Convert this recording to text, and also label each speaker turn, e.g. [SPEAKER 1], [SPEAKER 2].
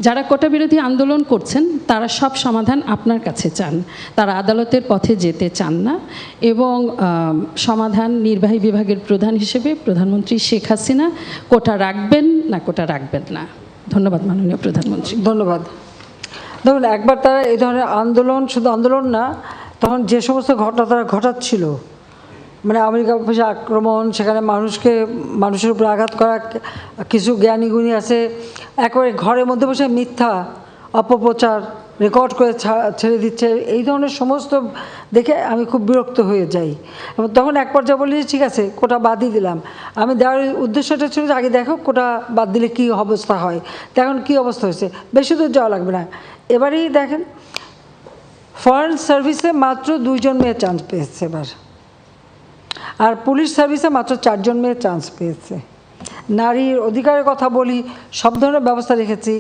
[SPEAKER 1] যারা কোটা বিরোধী আন্দোলন করছেন তারা সব সমাধান আপনার কাছে চান, তারা আদালতের পথে যেতে চান না এবং সমাধান নির্বাহী বিভাগের প্রধান হিসেবে প্রধানমন্ত্রী শেখ হাসিনা কোটা রাখবেন না কোটা রাখবেন না। ধন্যবাদ মাননীয় প্রধানমন্ত্রী।
[SPEAKER 2] ধন্যবাদ। দেখুন, একবার তারা এই ধরনের আন্দোলন, শুধু আন্দোলন না, তখন যে সমস্ত ঘটনা তারা ঘটাচ্ছিল, মানে আমেরিকা অফিসে আক্রমণ, সেখানে মানুষের উপর আঘাত করা, কিছু জ্ঞানীগুণী আছে একেবারে ঘরের মধ্যে বসে মিথ্যা অপপ্রচার রেকর্ড করে ছেড়ে দিচ্ছে, এই ধরনের সমস্ত দেখে আমি খুব বিরক্ত হয়ে যাই। এবং তখন এক পর্যায়ে বলি ঠিক আছে কোটা বাদই দিলাম। আমি দেওয়ার উদ্দেশ্যটা ছিল যে আগে দেখো কোটা বাদ দিলে কী অবস্থা হয়, তো এখন কী অবস্থা হয়েছে, বেশি দূর যাওয়া লাগবে না। এবারেই দেখেন ফরেন সার্ভিসে মাত্র 2 জন মেয়ে চান্স পেয়েছে এবার, আর পুলিশ সার্ভিসে মাত্র 4 জন মেয়ে চান্স পেয়েছে। নারীর অধিকারের কথা বলি, সব ধরনের ব্যবস্থা রেখেছি।